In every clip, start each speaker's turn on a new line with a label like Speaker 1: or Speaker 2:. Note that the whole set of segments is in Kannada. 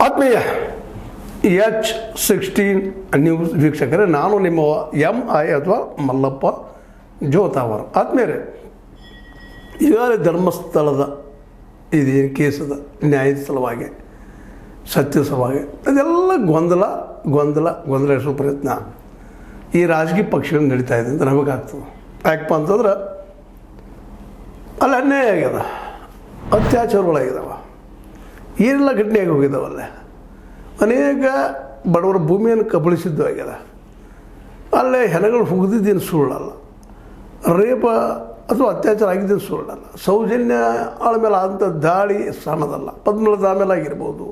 Speaker 1: ಆತ್ಮೀಯ H16 ನ್ಯೂಸ್ ವೀಕ್ಷಕರೇ, ನಾನು ನಿಮ್ಮ MI ಅಥವಾ ಮಲ್ಲಪ್ಪ ಜೋತಾವರ. ಆತ್ಮೀಯರೇ, ಈಗಾಗಲೇ ಧರ್ಮಸ್ಥಳದ ಇದೇನು ಕೇಸದ ನ್ಯಾಯದ ಸಲುವಾಗಿ, ಸತ್ಯ ಸಲುವಾಗಿ ಅದೆಲ್ಲ ಗೊಂದಲ ಪ್ರಯತ್ನ ಈ ರಾಜಕೀಯ ಪಕ್ಷಗಳು ನಡೀತಾ ಇದೆ ಅಂತ ನಮಗಾಗ್ತದೆ. ಯಾಕಪ್ಪ ಅಂತಂದ್ರೆ ಅಲ್ಲಿ ಅನ್ಯಾಯ ಆಗ್ಯದ, ಅತ್ಯಾಚಾರಗಳಾಗಿದ್ದಾವೆ, ಏನೆಲ್ಲ ಘಟನೆ ಆಗಿ ಹೋಗಿದ್ದಾವಲ್ಲ. ಅನೇಕ ಬಡವರ ಭೂಮಿಯನ್ನು ಕಬಳಿಸಿದ್ದು ಆಗ್ಯದ. ಅಲ್ಲೇ ಹೆಣಗಳು ಹುಗಿದಿದ್ದೇನು ಸುಳ್ಳಲ್ಲ, ರೇಪ ಅಥವಾ ಅತ್ಯಾಚಾರ ಆಗಿದ್ದೇನು ಸುಳ್ಳಲ್ಲ, ಸೌಜನ್ಯ ಆಳ ಮೇಲೆ ಆದಂಥ ದಾಳಿ ಸಣ್ಣದಲ್ಲ. ಪದ್ಮಳದ ಮೇಲೆ ಆಗಿರ್ಬೋದು,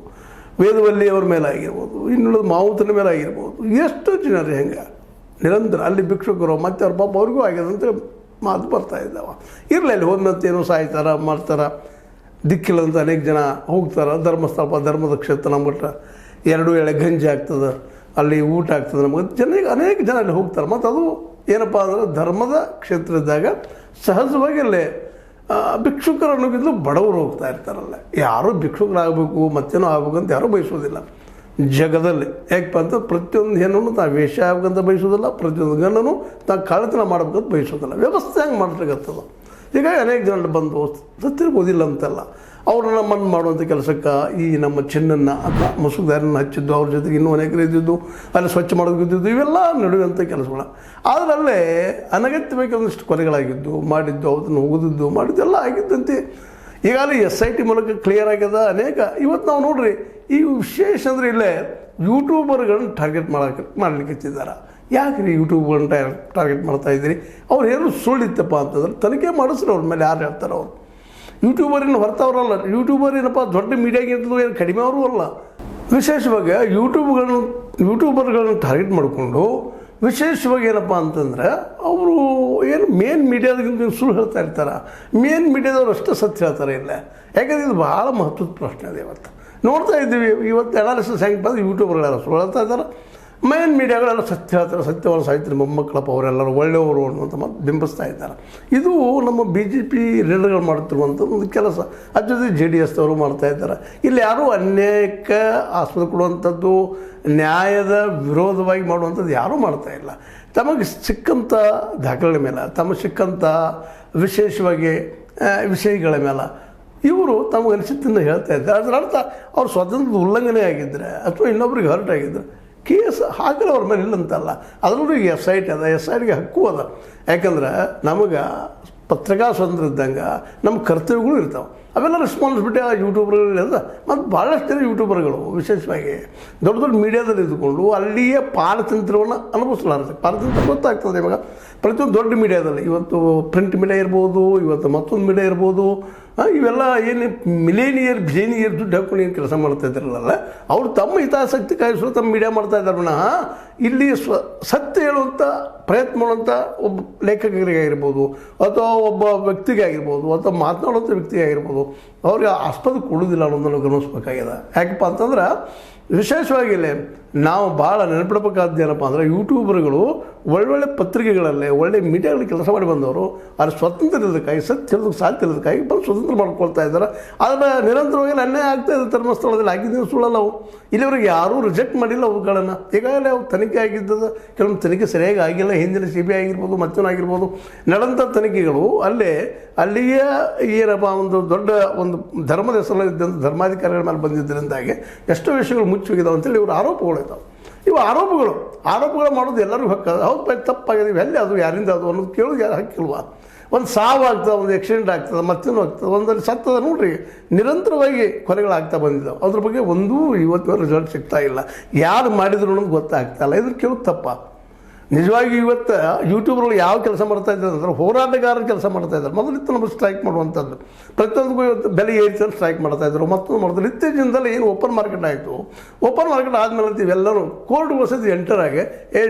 Speaker 1: ವೇದವಲ್ಲಿ ಅವ್ರ ಮೇಲೆ ಆಗಿರ್ಬೋದು, ಇನ್ನುಳಿದ ಮಾವುತನ ಮೇಲೆ ಆಗಿರ್ಬೋದು, ಎಷ್ಟು ಜನರು ಹೆಂಗೆ ನಿರಂತರ ಅಲ್ಲಿ ಭಿಕ್ಷುಕರು ಮತ್ತು ಅವ್ರ ಪಾಪ ಅವ್ರಿಗೂ ಆಗ್ಯದಂತ ಮಾತು ಬರ್ತಾ ಇದ್ದಾವೆ. ಇರಲಿ, ಅಲ್ಲಿ ಹೋದ್ಮತ್ತೇನೋ ಸಾಯ್ತಾರೆ ಮಾಡ್ತಾರೆ, ದಿಕ್ಕಿಲ್ಲಂತ ಅನೇಕ ಜನ ಹೋಗ್ತಾರೆ. ಧರ್ಮಸ್ಥಳ ಧರ್ಮದ ಕ್ಷೇತ್ರ ನಮ್ಬಿಟ್ರೆ 2 ಎಳೆ ಗಂಜಿ ಆಗ್ತದೆ, ಅಲ್ಲಿ ಊಟ ಆಗ್ತದೆ. ನಮಗೆ ಅನೇಕ ಜನ ಅಲ್ಲಿ ಹೋಗ್ತಾರೆ. ಮತ್ತು ಅದು ಏನಪ್ಪ ಅಂದ್ರೆ ಧರ್ಮದ ಕ್ಷೇತ್ರದಾಗ ಸಹಜವಾಗಿ ಅಲ್ಲೇ ಭಿಕ್ಷುಕರು ಅನ್ನೋಕ್ಕಿಂತಲೂ ಬಡವರು ಹೋಗ್ತಾ ಇರ್ತಾರಲ್ಲ. ಯಾರೂ ಭಿಕ್ಷುಕರಾಗಬೇಕು ಮತ್ತೇನೋ ಆಗ್ಬೇಕು ಅಂತ ಯಾರೂ ಬಯಸೋದಿಲ್ಲ ಜಗದಲ್ಲಿ. ಯಾಕಪ್ಪ ಅಂತ ಪ್ರತಿಯೊಂದು ಹೆಣ್ಣನ್ನು ತಾವು ವೇಷ ಆಗ್ಬೇಕಂತ ಬಯಸೋದಿಲ್ಲ, ಪ್ರತಿಯೊಂದು ಗಂಡನು ತಾವು ಕಳ್ಳತನ ಮಾಡ್ಬೇಕಂತ ಬಯಸೋದಿಲ್ಲ. ವ್ಯವಸ್ಥೆ ಹಂಗೆ ಮಾಡ್ಲಿಕ್ಕತ್ತದ. ಹೀಗಾಗಿ ಅನೇಕ ಜನ ಬಂದು ಸತ್ತಿರ್ಬೋದಿಲ್ಲ ಅಂತಲ್ಲ, ಅವ್ರನ್ನ ಮಣ್ಣು ಮಾಡುವಂಥ ಕೆಲಸಕ್ಕೆ ಈ ನಮ್ಮ ಚಿನ್ನನ್ನು ಅಥವಾ ಮುಸುಕುದಾರನ್ನು ಹಚ್ಚಿದ್ದು, ಅವ್ರ ಜೊತೆಗೆ ಇನ್ನೂ ಅನೇಕರು ಇದ್ದಿದ್ದು, ಅಲ್ಲಿ ಸ್ವಚ್ಛ ಮಾಡೋದಿದ್ದು, ಇವೆಲ್ಲ ನಡೆಯುವಂಥ ಕೆಲಸಗಳು. ಆದರೆ ಅಲ್ಲೇ ಅನಗತ್ಯವಾಗಿ ಒಂದಿಷ್ಟು ಕೊಲೆಗಳಾಗಿದ್ದು, ಮಾಡಿದ್ದು, ಅವತ್ತನ್ನು ಹೋಗೋದಿದ್ದು, ಮಾಡಿದ್ದೆಲ್ಲ ಆಗಿದ್ದಂತೆ ಈಗಾಗಲೇ SIT ಮೂಲಕ ಕ್ಲಿಯರ್ ಆಗ್ಯದ. ಅನೇಕ ಇವತ್ತು ನಾವು ನೋಡ್ರಿ, ಈ ವಿಶೇಷ ಅಂದರೆ ಇಲ್ಲೇ ಯೂಟ್ಯೂಬರ್ಗಳನ್ನ ಟಾರ್ಗೆಟ್ ಮಾಡಲಿಕ್ಕಿದ್ದಾರೆ. ಯಾಕೆ ರೀ ಯೂಟ್ಯೂಬ್ಗಳನ್ನ ಟಾರ್ಗೆಟ್ ಮಾಡ್ತಾಯಿದ್ದೀರಿ? ಅವ್ರು ಏನು ಸುಳ್ಳಿತ್ತಪ್ಪ ಅಂತಂದ್ರೆ ತನಿಖೆ ಮಾಡಿಸ್ರಿ ಅವ್ರ ಮೇಲೆ. ಯಾರು ಹೇಳ್ತಾರೆ ಅವರು ಯೂಟ್ಯೂಬರಿನ ಹೊರತವ್ರಲ್ಲ. ಯೂಟ್ಯೂಬರ್ ಏನಪ್ಪ ದೊಡ್ಡ ಮೀಡಿಯಾಗಿಂತಲೂ ಏನು ಕಡಿಮೆ ಅವರು ಅಲ್ಲ. ವಿಶೇಷವಾಗಿ ಯೂಟ್ಯೂಬರ್ಗಳನ್ನ ಟಾರ್ಗೆಟ್ ಮಾಡಿಕೊಂಡು ವಿಶೇಷವಾಗಿ ಏನಪ್ಪ ಅಂತಂದ್ರೆ ಅವರು ಏನು ಮೇನ್ ಮೀಡಿಯಾದಾಗಿಂತ ಸುಳ್ಳು ಹೇಳ್ತಾ ಇರ್ತಾರೆ. ಮೇನ್ ಮೀಡಿಯಾದವ್ರು ಅಷ್ಟೇ ಸತ್ಯ ಹೇಳ್ತಾರೆ ಇಲ್ಲ. ಯಾಕಂದರೆ ಇದು ಭಾಳ ಮಹತ್ವದ ಪ್ರಶ್ನೆ ಇದೆ. ಇವತ್ತು ನೋಡ್ತಾ ಇದ್ದೀವಿ, ಇವತ್ತು ಅನಾಲಿಸಿಸ್ ಹೆಂಗೆ ಬಂದು ಯೂಟ್ಯೂಬರ್ಗಳೆಲ್ಲ ಸುಳ್ಳು ಹೇಳ್ತಾ ಇದ್ದಾರೆ, ಮೇನ್ ಮೀಡಿಯಾಗಳೆಲ್ಲ ಸತ್ಯ ಹೇಳ್ತಾರೆ. ಸತ್ಯವನ್ನು ಸಾಹಿತ್ಯ ಮೊಮ್ಮಕ್ಕಳಪ್ಪ ಅವರೆಲ್ಲರೂ ಒಳ್ಳೆಯವರು ಅನ್ನುವಂಥ ಮತ್ತು ಬಿಂಬಿಸ್ತಾ ಇದ್ದಾರೆ. ಇದು ನಮ್ಮ BJP ಲೀಡರ್ಗಳು ಮಾಡ್ತಿರುವಂಥ ಒಂದು ಕೆಲಸ. ಅದ್ರ ಜೊತೆ JDS ಅವರು ಮಾಡ್ತಾ ಇದ್ದಾರೆ. ಇಲ್ಲಿ ಯಾರೂ ಅನ್ಯಾಯಕ್ಕೆ ಆಸ್ಪದ ಕೊಡುವಂಥದ್ದು, ನ್ಯಾಯದ ವಿರೋಧವಾಗಿ ಮಾಡುವಂಥದ್ದು ಯಾರೂ ಮಾಡ್ತಾ ಇಲ್ಲ. ತಮಗೆ ಸಿಕ್ಕಂಥ ದಾಖಲೆಗಳ ಮೇಲೆ, ತಮಗೆ ಸಿಕ್ಕಂಥ ವಿಶೇಷವಾಗಿ ವಿಷಯಗಳ ಮೇಲೆ ಇವರು ತಮಗೆ ಅನಿಸಿದ್ದನ್ನು ಹೇಳ್ತಾ ಇದ್ದಾರೆ. ಅದರ ಅರ್ಥ ಅವ್ರು ಸ್ವಾತಂತ್ರ್ಯದ ಉಲ್ಲಂಘನೆ ಆಗಿದ್ದರೆ ಅಥವಾ ಇನ್ನೊಬ್ರಿಗೆ ಹರ್ಟ್ ಆಗಿದ್ದರೆ ಕೇಸ್ ಹಾಕಲು ಅವ್ರ ಮೇಲೆ ಇಲ್ಲಂತಲ್ಲ. ಅದರಲ್ಲೂ ಈಗ SIT ಅದ, SITಗೆ ಹಕ್ಕು ಅದ. ಯಾಕಂದ್ರೆ ನಮಗೆ ಪತ್ರಿಕಾ ಸ್ವಾತಂತ್ರ್ಯ ಇದ್ದಂಗೆ ನಮ್ಮ ಕರ್ತವ್ಯಗಳು ಇರ್ತಾವೆ. ಅವೆಲ್ಲ ರೆಸ್ಪಾನ್ಸಿಬಿಲಿಟಿ ಆ ಯೂಟ್ಯೂಬರ್ಗಳು ಅದ. ಮತ್ತು ಭಾಳಷ್ಟು ಜನ ಯೂಟ್ಯೂಬರ್ಗಳು ವಿಶೇಷವಾಗಿ ದೊಡ್ಡ ದೊಡ್ಡ ಮೀಡಿಯಾದಲ್ಲಿ ಇದ್ದುಕೊಂಡು ಅಲ್ಲಿಯೇ ಪಾರತಂತ್ರವನ್ನು ಅನುಭವಿಸಲಾಗುತ್ತೆ. ಪಾರತಂತ್ರ ಗೊತ್ತಾಗ್ತದೆ ಇವಾಗ ಪ್ರತಿಯೊಂದು ದೊಡ್ಡ ಮೀಡಿಯಾದಲ್ಲಿ. ಇವತ್ತು ಪ್ರಿಂಟ್ ಮೀಡಿಯಾ ಇರ್ಬೋದು, ಇವತ್ತು ಮತ್ತೊಂದು ಮೀಡಿಯಾ ಇರ್ಬೋದು, ಇವೆಲ್ಲ ಏನು ಬಿಲಿಯನಿಯರ್ ದುಡ್ಡು ಹಾಕೊಂಡು ಏನು ಕೆಲಸ ಮಾಡ್ತಾ ಇದ್ದಾರಲ್ಲ, ಅವರು ತಮ್ಮ ಹಿತಾಸಕ್ತಿ ಕಾಯಿಸಲು ತಮ್ಮ ಮೀಡಿಯಾ ಮಾಡ್ತಾ ಇದ್ದಾರೆ ವಿನಃ ಇಲ್ಲಿ ಸತ್ಯ ಹೇಳುವಂಥ ಪ್ರಯತ್ನ ಮಾಡುವಂಥ ಒಬ್ಬ ಲೇಖಕರಿಗಾಗಿರ್ಬೋದು ಅಥವಾ ಒಬ್ಬ ವ್ಯಕ್ತಿಗಾಗಿರ್ಬೋದು ಅಥವಾ ಮಾತನಾಡುವಂಥ ವ್ಯಕ್ತಿಗಾಗಿರ್ಬೋದು ಅವ್ರಿಗೆ ಆಸ್ಪದ ಕೊಡೋದಿಲ್ಲ ಅನ್ನೋದನ್ನು ಗಮನಿಸ್ಬೇಕಾಗಿದೆ. ಯಾಕಪ್ಪ ಅಂತಂದ್ರೆ ವಿಶೇಷವಾಗಿ ಇಲ್ಲಿ ನಾವು ಭಾಳ ನೆನಪಿಡಬೇಕಾದ್ದು ಏನಪ್ಪ ಅಂದರೆ ಯೂಟ್ಯೂಬರ್ಗಳು ಒಳ್ಳೊಳ್ಳೆ ಪತ್ರಿಕೆಗಳಲ್ಲೇ ಒಳ್ಳೆ ಮೀಡಿಯಾಗಳಲ್ಲಿ ಕೆಲಸ ಮಾಡಿ ಬಂದವರು ಅಲ್ಲಿ ಸ್ವತಂತ್ರ ಇರೋದಕ್ಕಾಗಿ ಸತ್ಯ ಹೇಳೋದಕ್ಕೆ ಸಾಧ್ಯ ಇರೋದಕ್ಕಾಗಿ ಬಂದು ಸ್ವತಂತ್ರ ಮಾಡ್ಕೊಳ್ತಾ ಇದ್ದಾರೆ. ಆದರೆ ನಿರಂತರವಾಗಿ ಅನ್ಯಾಯ ಆಗ್ತಾಯಿದೆ. ಧರ್ಮಸ್ಥಳದಲ್ಲಿ ಆಗಿದ್ದೇನೆ ಸುಳ್ಳಲ್ಲ. ಅವು ಇಲ್ಲಿವರೆಗೆ ಯಾರೂ ರಿಜೆಕ್ಟ್ ಮಾಡಿಲ್ಲ ಅವುಗಳನ್ನು. ಈಗಾಗಲೇ ಅವು ತನಿಖೆ ಆಗಿದ್ದದ. ಕೆಲವೊಂದು ತನಿಖೆ ಸರಿಯಾಗಿ ಆಗಿಲ್ಲ. ಹಿಂದಿನ CBI ಆಗಿರ್ಬೋದು, ಮತ್ತೊಂದಾಗಿರ್ಬೋದು ನಡೆದಂಥ ತನಿಖೆಗಳು ಅಲ್ಲಿಯೇ ಏನಪ್ಪ ಒಂದು ಧರ್ಮದ ಹೆಸರಲ್ಲಿದ್ದಂಥ ಧರ್ಮಾಧಿಕಾರಿಗಳ ಮೇಲೆ ಬಂದಿದ್ದರಿಂದಾಗಿ ಎಷ್ಟೋ ವಿಷಯಗಳು ಮುಚ್ಚೋಗಿದ್ದಾವೆ ಅಂತೇಳಿ ಇವರು ಆರೋಪಗಳಿದ್ದಾವೆ. ಇವು ಆರೋಪಗಳು ಮಾಡೋದು ಎಲ್ಲರಿಗೂ ಹಕ್ಕ. ಹೌದು, ತಪ್ಪಾಗಿದೆ, ಎಲ್ಲಿ ಅದು ಯಾರಿಂದ ಅದು ಅನ್ನೋದು ಕೇಳೋದು ಯಾರು ಹಕ್ಕಿಲ್ವಾ? ಒಂದು ಸಾವು ಆಗ್ತದೆ, ಒಂದು ಆಕ್ಸಿಡೆಂಟ್ ಆಗ್ತದೆ, ಮತ್ತೇನು ಆಗ್ತದೆ, ಒಂದಲ್ಲಿ ಸತ್ತದ ನೋಡ್ರಿ. ನಿರಂತರವಾಗಿ ಕೊಲೆಗಳಾಗ್ತಾ ಬಂದಿದ್ದಾವೆ. ಅದ್ರ ಬಗ್ಗೆ ಒಂದೂ ಇವತ್ತಿನ ರಿಸಲ್ಟ್ ಸಿಗ್ತಾ ಇಲ್ಲ. ಯಾರು ಮಾಡಿದ್ರು ಅನ್ನೋದು ಗೊತ್ತಾಗ್ತಾ ಇಲ್ಲ. ಇದನ್ನು ಕೇಳೋದು ತಪ್ಪ. ನಿಜವಾಗಿ ಇವತ್ತು ಯೂಟ್ಯೂಬ್ಗಳು ಯಾವ ಕೆಲಸ ಮಾಡ್ತಾ ಇದ್ದಾರೆ ಅಂದರೆ ಹೋರಾಟಗಾರರು ಕೆಲಸ ಮಾಡ್ತಾ ಇದ್ದಾರೆ. ಮೊದಲಿತ್ತು ನಮಗೆ ಸ್ಟ್ರೈಕ್ ಮಾಡುವಂಥದ್ದು, ಪ್ರತಿಯೊಂದು ಬೆಲೆ ಏರಿಸಿ ಸ್ಟ್ರೈಕ್ ಮಾಡ್ತಾಯಿದ್ರು, ಮತ್ತೊಂದು ಮಾಡ್ತಾರೆ. ಇತ್ತೀಚಿನ ದಿನದಲ್ಲಿ ಏನು ಓಪನ್ ಮಾರ್ಕೆಟ್ ಆಯಿತು, ಓಪನ್ ಮಾರ್ಕೆಟ್ ಆದಮೇಲೆ ಇವೆಲ್ಲರೂ ಕೋರ್ಟ್ ವಸತಿ ಎಂಟರಾಗಿ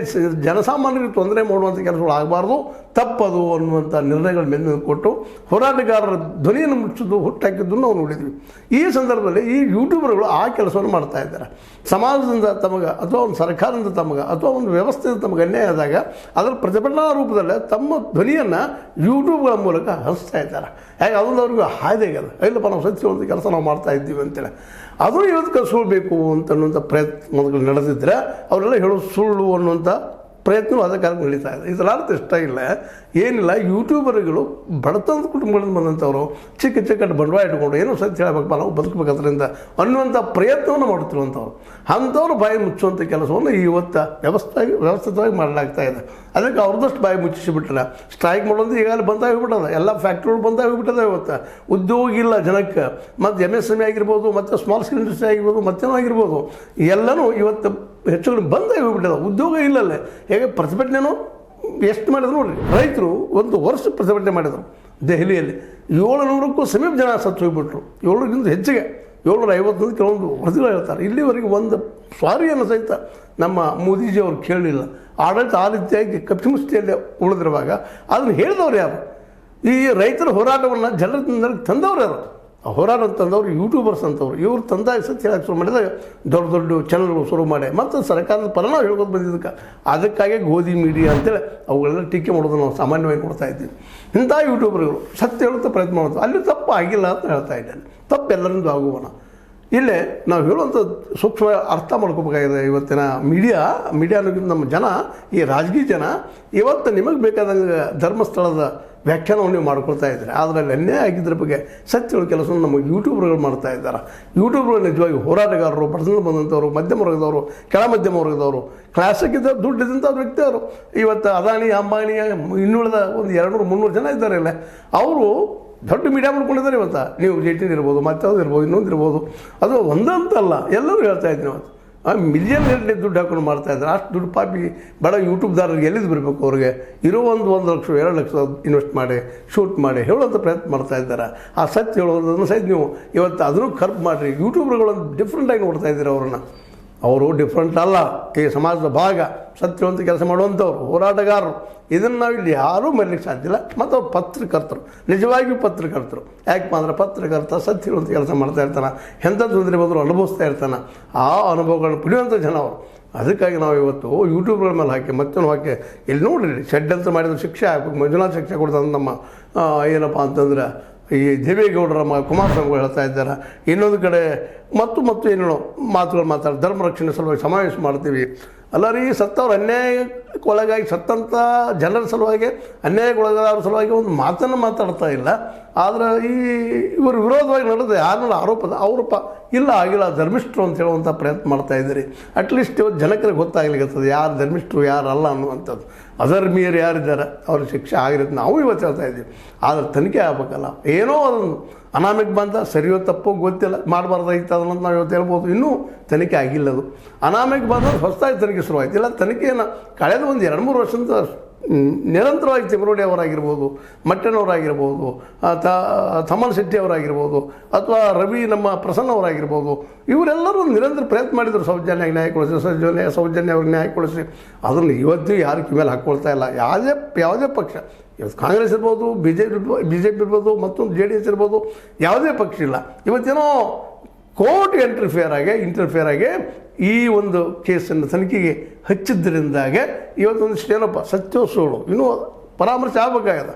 Speaker 1: ಜನಸಾಮಾನ್ಯರಿಗೆ ತೊಂದರೆ ಮಾಡುವಂಥ ಕೆಲಸಗಳು ಆಗಬಾರ್ದು, ತಪ್ಪದು ಅನ್ನುವಂಥ ನಿರ್ಣಯಗಳ ಮೇಲೆ ಕೊಟ್ಟು ಹೋರಾಟಗಾರರ ಧ್ವನಿಯನ್ನು ಮುಚ್ಚೋದು ಹುಟ್ಟಾಕಿದ್ದನ್ನು ನಾವು ನೋಡಿದ್ವಿ. ಈ ಸಂದರ್ಭದಲ್ಲಿ ಈ ಯೂಟ್ಯೂಬರ್ಗಳು ಆ ಕೆಲಸವನ್ನು ಮಾಡ್ತಾ ಇದ್ದಾರೆ. ಸಮಾಜದಿಂದ ತಮಗೆ ಅಥವಾ ಒಂದು ಸರ್ಕಾರದಿಂದ ತಮಗೆ ಅಥವಾ ಒಂದು ವ್ಯವಸ್ಥೆಯಿಂದ ತಮಗೆ ಅನ್ಯಾಯ ಆದಾಗ ಅದರ ಪ್ರತಿಭಟನಾ ರೂಪದಲ್ಲೇ ತಮ್ಮ ಧ್ವನಿಯನ್ನು ಯೂಟ್ಯೂಬ್ಗಳ ಮೂಲಕ ಹರಿಸ್ತಾ ಇದ್ದಾರೆ. ಹೇಗೆ ಅದೊಂದು ಅವ್ರಿಗೆ ಹಾದಿಯಾಗಲ್ಲ, ಇಲ್ಲಪ್ಪ ನಾವು ಸತ್ಯವಂತ ಕೆಲಸ ನಾವು ಮಾಡ್ತಾ ಇದ್ದೀವಿ ಅಂತೇಳಿ ಅದು ಇವತ್ತು ಕಲಿಸ್ಕೊಳ್ಬೇಕು ಅಂತನ್ನುವಂಥ ಪ್ರಯತ್ನಗಳು ನಡೆದಿದ್ದರೆ ಅವರೆಲ್ಲ ಹೇಳೋದು ಸುಳ್ಳು ಅನ್ನುವಂಥ ಪ್ರಯತ್ನ ಅದ ಕಾಲಕ್ಕೆ ನಡೀತಾ ಇದೆ. ಇದರ ಅರ್ಥ ಇಷ್ಟ ಇಲ್ಲ, ಏನಿಲ್ಲ, ಯೂಟ್ಯೂಬರ್ಗಳು ಬಡತನದ ಕುಟುಂಬಗಳಿಂದ ಬಂದಂಥವ್ರು ಚಿಕ್ಕ ಚಿಕ್ಕ ಬಂಡವಾಳ ಇಟ್ಕೊಂಡು ಏನೋ ಸತ್ಯ ಹೇಳಬೇಕಪ್ಪ ನಾವು ಬದುಕಬೇಕು ಅದರಿಂದ ಅನ್ನುವಂಥ ಪ್ರಯತ್ನವನ್ನು ಮಾಡುತ್ತಿರುವಂಥವ್ರು ಅಂಥವ್ರು ಬಾಯಿ ಮುಚ್ಚುವಂಥ ಕೆಲಸವನ್ನು ಇವತ್ತು ವ್ಯವಸ್ಥಿತವಾಗಿ ಮಾಡಲಾಗ್ತಾ ಇದೆ. ಅದಕ್ಕೆ ಅವ್ರದಷ್ಟು ಬಾಯಿ ಮುಚ್ಚಿಸಿಬಿಟ್ರೆ ಸ್ಟ್ರೈಕ್ ಮಾಡೋದು ಈಗಾಗಲೇ ಬಂದಾಗ ಹೋಗ್ಬಿಟ್ಟದ, ಎಲ್ಲ ಫ್ಯಾಕ್ಟ್ರಿಗಳು ಬಂದಾಗ ಹೋಗ್ಬಿಟ್ಟದ. ಇವತ್ತು ಉದ್ಯೋಗ ಇಲ್ಲ ಜನಕ್ಕೆ, ಮತ್ತು MSME ಆಗಿರ್ಬೋದು, ಮತ್ತು ಸ್ಮಾಲ್ ಸ್ಕೇಲ್ ಇಂಡಸ್ಟ್ರಿ ಆಗಿರ್ಬೋದು, ಮತ್ತೇನೋ ಆಗಿರ್ಬೋದು, ಎಲ್ಲನೂ ಇವತ್ತು ಹೆಚ್ಚು ಬಂದಾಗ ಹೋಗ್ಬಿಟ್ಟದ, ಉದ್ಯೋಗ ಇಲ್ಲಲ್ಲೇ. ಹೇಗೆ ಪ್ರತಿಭಟನೆನೂ ಎಷ್ಟು ಮಾಡಿದ್ರು ನೋಡಿರಿ, ರೈತರು ಒಂದು ವರ್ಷ ಪ್ರತಿಭಟನೆ ಮಾಡಿದರು ದೆಹಲಿಯಲ್ಲಿ. 700ಕ್ಕೂ ಸಮೀಪ ಜನ ಸತ್ತು ಹೋಗ್ಬಿಟ್ರು, 700ಕ್ಕಿಂತ ಹೆಚ್ಚಿಗೆ, 750 ಕೆಲವೊಂದು ವರದಿಗಳು ಹೇಳ್ತಾರೆ. ಇಲ್ಲಿವರೆಗೆ ಒಂದು ಸ್ವಾರಿಯನ್ನು ಸಹಿತ ನಮ್ಮ ಮೋದಿಜಿಯವರು ಕೇಳಲಿಲ್ಲ. ಆಡಳಿತ ಆ ರೀತಿಯಾಗಿ ಕಪಿಮುಷ್ಟಿಯಲ್ಲಿ ಉಳಿದಿರುವಾಗ ಅದನ್ನು ಹೇಳಿದವ್ರು ಯಾರು? ಈ ರೈತರ ಹೋರಾಟವನ್ನು ಜನರ ತಂದವ್ರು ಯಾರು? ಆ ಹೋರಾಟ ತಂದವರು ಯೂಟ್ಯೂಬರ್ಸ್ ಅಂತವ್ರು. ಇವರು ತಂದಾಗ ಸತ್ಯ ಹೇಳಕ್ಕೆ ಶುರು ಮಾಡಿದಾಗ ದೊಡ್ಡ ದೊಡ್ಡ ಚಾನಲ್ಗಳು ಶುರು ಮಾಡಿ ಮತ್ತು ಸರ್ಕಾರದ ಪರನಾವು ಹೇಳ್ಕೊಂಡು ಬಂದಿದ್ದಕ್ಕೆ ಅದಕ್ಕಾಗಿ ಗೋಧಿ ಮೀಡಿಯಾ ಅಂತೇಳಿ ಅವುಗಳೆಲ್ಲ ಟೀಕೆ ಮಾಡೋದು ನಾವು ಸಾಮಾನ್ಯವಾಗಿ ನೋಡ್ತಾ ಇದ್ದೀವಿ. ಇಂಥ ಯೂಟ್ಯೂಬರ್ಗಳು ಸತ್ಯ ಹೇಳುತ್ತಾ ಪ್ರಯತ್ನ ಮಾಡೋದು ಅಲ್ಲಿ ತಪ್ಪು ಆಗಿಲ್ಲ ಅಂತ ಹೇಳ್ತಾ ಇದ್ದೇನೆ. ತಪ್ಪು ಎಲ್ಲರಿಂದ ಆಗುವಣ. ಇಲ್ಲೇ ನಾವು ಹೇಳುವಂಥ ಸೂಕ್ಷ್ಮ ಅರ್ಥ ಮಾಡ್ಕೋಬೇಕಾಗಿದೆ. ಇವತ್ತಿನ ಮೀಡಿಯಾನಗಿಂತ ನಮ್ಮ ಜನ, ಈ ರಾಜಕೀಯ ಜನ ಇವತ್ತು ನಿಮಗೆ ಬೇಕಾದಂಗೆ ಧರ್ಮಸ್ಥಳದ ವ್ಯಾಖ್ಯಾನವನ್ನು ನೀವು ಮಾಡ್ಕೊಳ್ತಾ ಇದ್ದಾರೆ. ಆದರೆ ಅಲ್ಲಿ ಅನ್ಯಾಯ ಆಗಿದ್ದರ ಬಗ್ಗೆ ಸತ್ಯಗಳ ಕೆಲಸವನ್ನು ನಮ್ಮ ಯೂಟ್ಯೂಬರ್ಗಳು ಮಾಡ್ತಾ ಇದ್ದಾರೆ. ಯೂಟ್ಯೂಬ್ಗಳು ನಿಜವಾಗಿ ಹೋರಾಟಗಾರರು, ಬಡತನ ಬಂದಂಥವ್ರು, ಮಧ್ಯಮ ವರ್ಗದವರು, ಕೆಳ ಮಧ್ಯಮ ವರ್ಗದವರು, ಕ್ಲಾಸಿಕ್ಕಿದ್ದ ದುಡ್ಡಿದ್ದಂಥ ವ್ಯಕ್ತಿ ಅವರು. ಇವತ್ತು ಅದಾನಿ, ಅಂಬಾನಿ, ಇನ್ನುಳಿದ ಒಂದು 200-300 ಜನ ಇದ್ದಾರೆ. ಇಲ್ಲ, ಅವರು ದೊಡ್ಡ ಮೀಡಿಯಾ ಮಾಡ್ಕೊಂಡಿದ್ದಾರೆ. ಇವತ್ತು ನೀವು JT ಇರ್ಬೋದು, ಮತ್ತದು ಇರ್ಬೋದು, ಇನ್ನೊಂದು ಇರ್ಬೋದು, ಅದು ಒಂದಂತಲ್ಲ, ಎಲ್ಲರೂ ಹೇಳ್ತಾ ಇದ್ದೀನಿ. ಇವತ್ತು ಮಿಲಿಯನ್ ಗಟ್ಟಲೆ ದುಡ್ಡು ಹಾಕೊಂಡು ಮಾಡ್ತಾ ಇದ್ದಾರೆ. ಅಷ್ಟು ದುಡ್ಡು ಪಾಪಿ ಬಡ ಯೂಟ್ಯೂಬ್ದಾರರಿಗೆ ಎಲ್ಲಿದ್ದು ಬರಬೇಕು? ಅವ್ರಿಗೆ ಇರೋ 1 ಲಕ್ಷ 2 ಲಕ್ಷ ಇನ್ವೆಸ್ಟ್ ಮಾಡಿ ಶೂಟ್ ಮಾಡಿ ಹೇಳೋಂಥ ಪ್ರಯತ್ನ ಮಾಡ್ತಾ ಇದ್ದಾರೆ. ಆ ಸತ್ಯ ಹೇಳೋದನ್ನು ಸಹಿತ ನೀವು ಇವತ್ತು ಅದನ್ನು ಕರ್ಬ್ ಮಾಡಿರಿ. ಯೂಟ್ಯೂಬ್ಗಳನ್ನು ಡಿಫ್ರೆಂಟಾಗಿ ನೋಡ್ತಾ ಇದ್ದೀರಿ ಅವ್ರನ್ನ. ಅವರು ಡಿಫ್ರೆಂಟ್ ಅಲ್ಲ, ಈ ಸಮಾಜದ ಭಾಗ, ಸತ್ಯವಂತ ಕೆಲಸ ಮಾಡುವಂಥವ್ರು, ಹೋರಾಟಗಾರರು. ಇದನ್ನು ನಾವಿಲ್ಲಿ ಯಾರೂ ಮರೀಲಿಕ್ಕೆ ಸಾಧ್ಯ ಇಲ್ಲ. ಮತ್ತು ಅವ್ರು ಪತ್ರಕರ್ತರು, ನಿಜವಾಗಿಯೂ ಪತ್ರಕರ್ತರು. ಯಾಕಪ್ಪ ಅಂದರೆ ಪತ್ರಕರ್ತ ಸತ್ಯ ಹೇಳುವಂಥ ಕೆಲಸ ಮಾಡ್ತಾ ಇರ್ತಾನೆ, ಎಂಥ ತೊಂದರೆ ಬಂದರೂ ಅನುಭವಿಸ್ತಾ ಇರ್ತಾನೆ. ಆ ಅನುಭವಗಳನ್ನ ಪಡೆಯುವಂಥ ಜನ ಅವರು. ಅದಕ್ಕಾಗಿ ನಾವು ಇವತ್ತು ಯೂಟ್ಯೂಬ್ಗಳ ಮೇಲೆ ಹಾಕಿ ಮತ್ತೊಂದು ಹಾಕಿ ಇಲ್ಲಿ ನೋಡಿರಿ, ಶೆಡ್ ಅಂತ ಮಾಡಿದ್ರೆ ಶಿಕ್ಷೆ ಹಾಕಬೇಕು, ಮಂಜುನಾಥ್ ಶಿಕ್ಷೆ ಕೊಡ್ತಾರೆ ನಮ್ಮ ಏನಪ್ಪ ಅಂತಂದ್ರೆ ಈ ದೇವೇಗೌಡರ ಕುಮಾರಸ್ವಾಮಿಗಳು ಹೇಳ್ತಾ ಇದ್ದಾರೆ. ಇನ್ನೊಂದು ಕಡೆ ಮತ್ತು ಏನೇನೋ ಮಾತುಗಳು ಮಾತಾಡಿ ಧರ್ಮ ರಕ್ಷಣೆ ಸಲುವಾಗಿ ಸಮಾವೇಶ ಮಾಡ್ತೀವಿ. ಅಲ್ಲ ರೀ, ಸತ್ತವ್ರು ಅನ್ಯಾಯಕ್ಕೊಳಗಾಗಿ ಸತ್ತಂಥ ಜನರ ಸಲುವಾಗಿ, ಅನ್ಯಾಯಕ್ಕೊಳಗಾದವ್ರ ಸಲುವಾಗಿ ಒಂದು ಮಾತನ್ನು ಮಾತಾಡ್ತಾ ಇಲ್ಲ. ಆದರೆ ಇವರು ವಿರೋಧವಾಗಿ ನಡೆದ ಯಾರನ್ನ ಆರೋಪದ ಅವರಪ್ಪ ಇಲ್ಲ ಆಗಿಲ್ಲ ಧರ್ಮಿಷ್ಠರು ಅಂತ ಹೇಳುವಂಥ ಪ್ರಯತ್ನ ಮಾಡ್ತಾ ಇದ್ದೀರಿ. ಅಟ್ಲೀಸ್ಟ್ ಇವತ್ತು ಜನಕ್ಕೆ ಗೊತ್ತಾಗ್ಲಿಕ್ಕತ್ತದೆ ಯಾರು ಧರ್ಮಿಷ್ಠರು ಯಾರು ಅಲ್ಲ ಅನ್ನುವಂಥದ್ದು. ಅಧರ್ಮೀಯರು ಯಾರಿದ್ದಾರೆ ಅವ್ರಿಗೆ ಶಿಕ್ಷೆ ಆಗಿರುತ್ತೆ ನಾವು ಇವತ್ತು ಹೇಳ್ತಾ ಇದ್ದೀವಿ. ಆದರೆ ತನಿಖೆ ಆಗಬೇಕಲ್ಲ. ಏನೋ ಅದನ್ನು ಅನಾಮಿಕ್ ಬಂದ ಸರಿಯೋ ತಪ್ಪೋ ಗೊತ್ತಿಲ್ಲ, ಮಾಡಬಾರ್ದಾಗಿತ್ತು ಅದನ್ನು ನಾವು ಇವತ್ತು ಹೇಳ್ಬೋದು. ಇನ್ನೂ ತನಿಖೆ ಆಗಿಲ್ಲ. ಅದು ಅನಾಮಿಕ್ ಬಂದ ಹೊಸದಾಗಿ ತನಿಖೆ ಶುರುವಾಯ್ತು. ಇಲ್ಲ, ತನಿಖೆಯನ್ನು ಕಳೆದ ಒಂದು 2-3 ವರ್ಷದಿಂದ ನಿರಂತರವಾಗಿ ತಿಮರೋಡಿ ಅವರಾಗಿರ್ಬೋದು, ಮಟ್ಟನವರಾಗಿರ್ಬೋದು, ತಮ್ಮನ್ ಶೆಟ್ಟಿ ಅವರಾಗಿರ್ಬೋದು, ಅಥವಾ ರವಿ ನಮ್ಮ ಪ್ರಸನ್ನ ಅವರಾಗಿರ್ಬೋದು, ಇವರೆಲ್ಲರೂ ನಿರಂತರ ಪ್ರಯತ್ನ ಮಾಡಿದರು ಸೌಜನ್ಯ ನ್ಯಾಯಗೊಳಿಸಿ, ಸೌಜನ್ಯ ಅವ್ರಿಗೆ ನ್ಯಾಯಗೊಳಿಸಿ. ಅದನ್ನು ಇವತ್ತು ಯಾರು ಕಿವಿಯಲ್ಲಿ ಹಾಕ್ಕೊಳ್ತಾ ಇಲ್ಲ. ಯಾವುದೇ ಪಕ್ಷ, ಇವತ್ತು ಕಾಂಗ್ರೆಸ್ ಇರ್ಬೋದು, ಬಿ ಜೆ ಪಿ ಇರ್ಬೋದು, ಮತ್ತೊಂದು JDS ಇರ್ಬೋದು, ಯಾವುದೇ ಪಕ್ಷ ಇಲ್ಲ. ಇವತ್ತೇನೋ ಕೋರ್ಟ್ ಇಂಟರ್ಫಿಯರ್ ಆಗಿ ಈ ಒಂದು ಕೇಸನ್ನು ತನಿಖೆಗೆ ಹಚ್ಚಿದ್ದರಿಂದಾಗೆ ಇವತ್ತೊಂದಿಷ್ಟು ಏನಪ್ಪ ಸತ್ಯ ಸುಳ್ಳು ಇನ್ನೂ ಪರಾಮರ್ಶೆ ಆಗಬೇಕಾಗಿದೆ.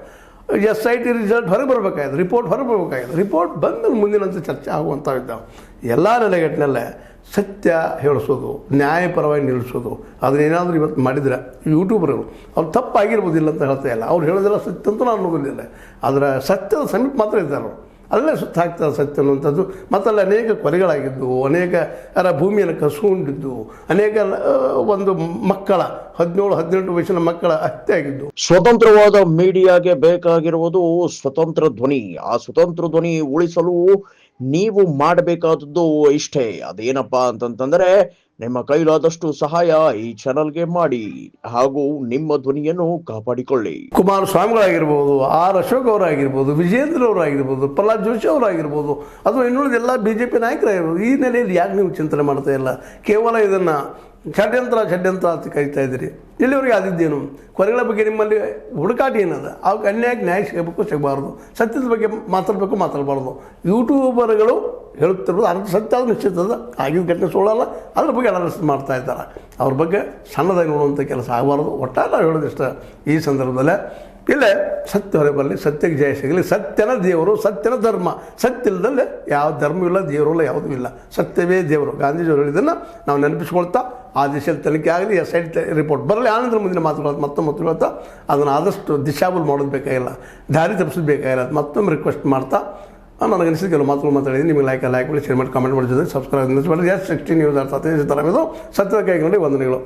Speaker 1: SIT ರಿಸಲ್ಟ್ ಹೊರಗೆ ಬರಬೇಕಾಗಿದೆ, ರಿಪೋರ್ಟ್ ಹೊರಗೆ ಬರಬೇಕಾಗಿದೆ. ರಿಪೋರ್ಟ್ ಬಂದ ಮುಂದಿನಂತ ಚರ್ಚೆ ಆಗುವಂಥವಿದ್ದಾವೆ. ಎಲ್ಲ ನೆಲೆಗಟ್ಟಿನಲ್ಲೇ ಸತ್ಯ ಹೇಳಿಸೋದು, ನ್ಯಾಯಪರವಾಗಿ ನಿಲ್ಲಿಸೋದು, ಅದನ್ನೇನಾದರೂ ಇವತ್ತು ಮಾಡಿದರೆ ಯೂಟ್ಯೂಬರ್ಗಳು ಅವ್ರು ತಪ್ಪಾಗಿರ್ಬೋದಿಲ್ಲ ಅಂತ ಹೇಳ್ತಾ ಇಲ್ಲ. ಅವ್ರು ಹೇಳೋದಿಲ್ಲ ಸತ್ಯ ಅಂತೂ ನಾನು ಅನ್ನೋದಿಲ್ಲ. ಆದರೆ ಸತ್ಯದ ಸಮೀಪ ಮಾತ್ರ ಇದ್ದಾರೆ ಅವರು. ಅಲ್ಲೇ ಸುತ್ತ ಹಾಕ್ತಾರೆ ಸತ್ಯ ಅನ್ನುವಂಥದ್ದು. ಮತ್ತಲ್ಲಿ ಅನೇಕ ಕೊಲೆಗಳಾಗಿದ್ದು, ಅನೇಕ ಭೂಮಿಯನ್ನು ಕಸ್ಕೊಂಡಿದ್ದು, ಅನೇಕ ಒಂದು ಮಕ್ಕಳ 17-18 ವಯಸ್ಸಿನ ಮಕ್ಕಳ ಹತ್ಯೆ ಆಗಿದ್ದು.
Speaker 2: ಸ್ವತಂತ್ರವಾದ ಮೀಡಿಯಾಗೆ ಬೇಕಾಗಿರುವುದು ಸ್ವತಂತ್ರ ಧ್ವನಿ. ಆ ಸ್ವತಂತ್ರ ಧ್ವನಿ ಉಳಿಸಲು ನೀವು ಮಾಡಬೇಕಾದದ್ದು ಇಷ್ಟೇ. ಅದೇನಪ್ಪಾ ಅಂತಂತಂದ್ರೆ ನಿಮ್ಮ ಕೈಲಾದಷ್ಟು ಸಹಾಯ ಈ ಚಾನಲ್ಗೆ ಮಾಡಿ ಹಾಗೂ ನಿಮ್ಮ ಧ್ವನಿಯನ್ನು ಕಾಪಾಡಿಕೊಳ್ಳಿ.
Speaker 1: ಕುಮಾರಸ್ವಾಮಿಗಳಾಗಿರ್ಬೋದು, ಅಶೋಕ್ ಅವರಾಗಿರ್ಬೋದು, ವಿಜೇಂದ್ರ ಅವರಾಗಿರ್ಬೋದು, ಪ್ರಹ್ಲಾದ್ ಜೋಶಿ ಅವರಾಗಿರ್ಬೋದು, ಅಥವಾ ಇನ್ನುಳಿದೆಲ್ಲ BJP ನಾಯಕರಾಗಿರ್ಬೋದು, ಈ ನೆಲೆಯಲ್ಲಿ ಯಾಕೆ ನೀವು ಚಿಂತನೆ ಮಾಡ್ತಾ ಇಲ್ಲ? ಕೇವಲ ಇದನ್ನು ಷಡ್ಯಂತ್ರ ಅಂತ ಕರಿತಾ ಇದ್ದೀರಿ. ಇಲ್ಲಿವರೆಗೆ ಆದಿದ್ದೇನು? ಕೊಲೆಗಳ ಬಗ್ಗೆ ನಿಮ್ಮಲ್ಲಿ ಹುಡುಕಾಟ ಏನದ? ಅವಕ್ಕೆ ಅನ್ಯಾಯಕ್ಕೆ ನ್ಯಾಯ ಸಿಗಬೇಕು, ಸಿಗಬಾರ್ದು. ಸತ್ಯದ ಬಗ್ಗೆ ಮಾತಾಡಬೇಕು, ಮಾತಾಡಬಾರ್ದು. ಯೂಟ್ಯೂಬರ್ಗಳು ಹೇಳುತ್ತಿರೋದು ಅರ್ಧ ಸತ್ಯ ಅದು ನಿಶ್ಚಿತದ, ಆಗಿದ್ದ ಘಟನೆ ಸುಳ್ಳಲ್ಲ, ಅದ್ರ ಬಗ್ಗೆ ಅನಾಲಿಸಿಸ್ ಮಾಡ್ತಾ ಇದ್ದಾರೆ. ಅವ್ರ ಬಗ್ಗೆ ಸಣ್ಣದಾಗಿ ನೋಡುವಂಥ ಕೆಲಸ ಆಗಬಾರ್ದು. ಒಟ್ಟಾರೆ ನಾವು ಹೇಳೋದಿಷ್ಟ ಈ ಸಂದರ್ಭದಲ್ಲೇ ಇಲ್ಲೇ ಸತ್ಯ ಹೊರ ಬರಲಿ, ಸತ್ಯಕ್ಕೆ ಜಯ ಸಿಗಲಿ. ಸತ್ಯನ ದೇವರು, ಸತ್ಯನ ಧರ್ಮ. ಸತ್ಯ ಇಲ್ಲದಲ್ಲೇ ಯಾವ ಧರ್ಮವಿಲ್ಲ, ದೇವರಿಲ್ಲ, ಯಾವುದೂ ಇಲ್ಲ. ಸತ್ಯವೇ ದೇವರು. ಗಾಂಧೀಜಿಯವರು ಹೇಳಿದ್ದನ್ನು ನಾವು ನೆನಪಿಸ್ಕೊಳ್ತಾ ಆ ದಿಶೆಯಲ್ಲಿ ತನಿಖೆ ಆಗಲಿ, SIT ರಿಪೋರ್ಟ್ ಬರಲಿ, ಆನಂತರ ಮುಂದಿನ ಮಾತುಗಳು ಮತ್ತೊಮ್ಮೆ ಹೇಳ್ತಾ ಅದನ್ನು ಆದಷ್ಟು ದಿಶಾಬಲ್ ಮಾಡೋದು ಬೇಕಾಗಿಲ್ಲ, ದಾರಿ ತಪ್ಪಿಸೋದು ಬೇಕಾಗಿಲ್ಲ. ಮತ್ತೊಮ್ಮೆ ರಿಕ್ವೆಸ್ಟ್ ಮಾಡ್ತಾ ನನಗನಿಸಿದ ಕೆಲವು ಮಾತುಗಳು ಮಾತಾಡಿದ್ದೀನಿ. ನಿಮಗೆ ಲೈಕ್ ಮಾಡಿ, ಶೇರ್ ಮಾಡಿ, ಕಾಮೆಂಟ್ ಮಾಡಿ, ಜೊತೆ ಸಬ್ಸ್ಕ್ರೈಬ್ ಮಾಡಿ. S16 ನ್ಯೂಸ್ ಅರ್ಥ ಥರ ಇದು ಸತ್ಯದ ಕೈಗೊಂಡು ವಂದನೆಗಳು.